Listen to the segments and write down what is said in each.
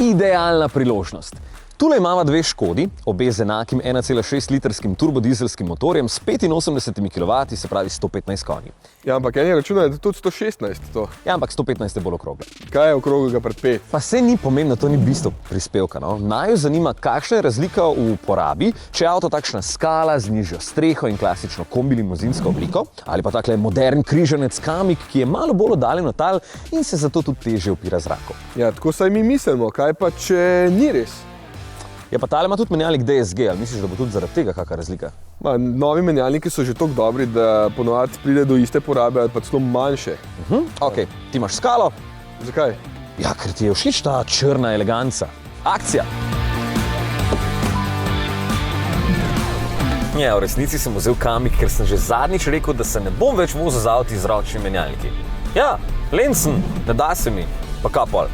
Idealna priložnost. Tule imamo dve Škodi, obe z enakim 1,6 litrskim turbodizelskim motorjem s 85 kW, se pravi 115 konji. Ja, ampak eni računajo, da je tudi 116 to. Ja, ampak 115 je bolj okroglo. Kaj je okroglega pred 5? Pa se ni pomembno, to ni bistvo prispevka. No? Naju zanima, kakšna je razlika v uporabi, če je avto takšna skala z nižjo streho in klasično kombi limuzinsko obliko, ali pa takle modern križanec kamik, ki je malo bolj oddaljen od tal in se zato tudi težje upira zraku. Ja, tako saj mi mislimo, kaj pa če ni res? Ja, pa tale ima tudi menjalnik DSG, ali misliš, da bo tudi zaradi tega kakšna razlika? Novi menjalniki so že tako dobri, da ponovadi pride do iste porabe ali pa celo manjše. Ok, ti imaš skalo? Zakaj? Ja, ker ti je všeč ta črna eleganca. Akcija! Ja, v resnici sem vzel kamik, ker sem že zadnjič rekel, da se ne bom več vozil z avti z ročnimi menjalniki. Ja, Lensen, ne da se mi, pa kapol.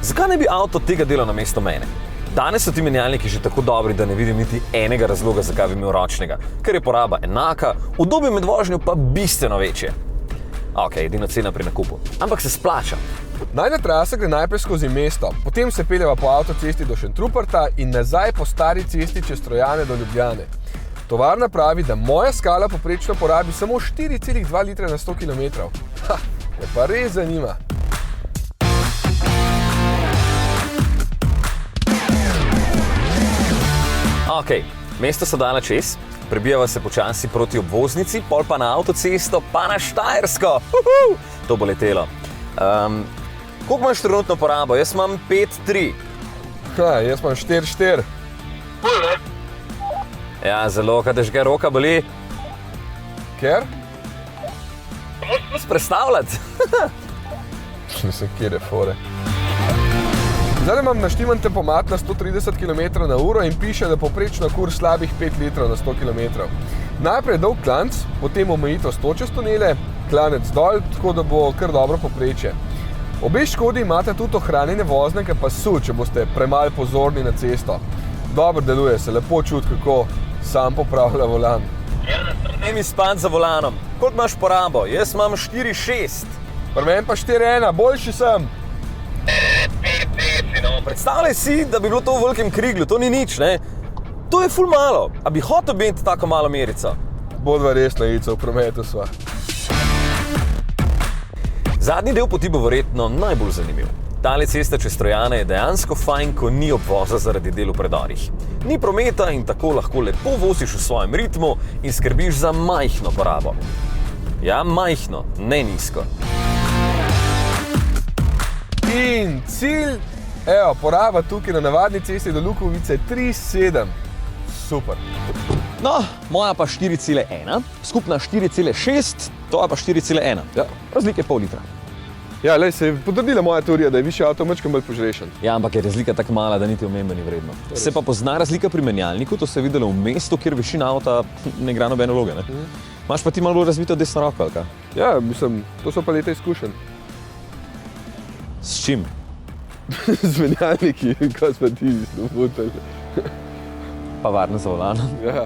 Zakaj ne bi avto tega delal namesto mene? Danes so ti menjalniki že tako dobri, da ne vidim niti enega razloga, zakaj bi imel ročnega, ker je poraba enaka, udobje med vožnjo pa bistveno večje. Ok, edina cena pri nakupu, ampak se splača. Najna trasa gre najprej skozi mesto, potem se peljeva po avtocesti do Šentruperta in nazaj po stari cesti čez Trojane do Ljubljane. Tovarna pravi, da moja skala poprečno porabi samo 4,2 litra na 100 km. Ha, me pa res zanima. Ok, mesto so dala čez, prebijava se počasi proti obvoznici, pol pa na avtocesto, pa na Štajersko. To bo letelo. Koliko imaš trenutno porabo? Jaz imam 5,3. Jaz imam 4,4. Ja, zelo, kaj te že kaj roka boli? Ker? Možeš predstavljati. Mislim, kjer je fore. Zdaj imam naštiman tempomat na 130 km/h in piše, da poprečno kurs slabih 5 litrov na 100 km. Najprej dolg klanc, potem omejitev 100 čez tunele, klanec dol, tako da bo kar dobro poprečje. Obe Škodi imate tudi ohranjene voznega pasu, če boste premalo pozorni na cesto. Dobro deluje, se lepo čuti, kako sam popravlja volan. Ne mi span za volanom. Koliko imaš porabo? Jaz imam 4,6. Pri meni pa 4,1, boljši sem. Predstavljaj si, da bi bilo to v velikem kriglu, to ni nič, ne? To je ful malo, a bi hotel biti tako malo merico? Bodva resna, Ica, v prometu sva. Zadnji del poti bo verjetno najbolj zanimiv. Tale cesta čez Trojane je dejansko fajn, ko ni obvoza zaradi del v predorih. Ni prometa in tako lahko lepo voziš v svojem ritmu in skrbiš za majhno porabo. Ja, majhno, ne nizko. In cilj, evo, poraba tukaj na navadni cesti do Lukovice 3,7. Super. No, moja pa 4,1, skupna 4,6, to pa 4,1. Ja. Razlike pol litra. Ja, lej, se je potrdila moja teorija, da je višji avto mačkam bolj požrešen. Ja, ampak je razlika tako mala, da niti omembe ni vredno. Se pa pozna razlika pri menjalniku, to se je videlo v mestu, kjer višina avta ne igra nobene vloge, ne? Imaš pa ti malo bolj razvito desno roko, ali kaj? Ja, mislim, to so pa leta izkušenj. S čim? Z menjalniki, ko smo ti slobutili. Pa varno za volanom. Ja.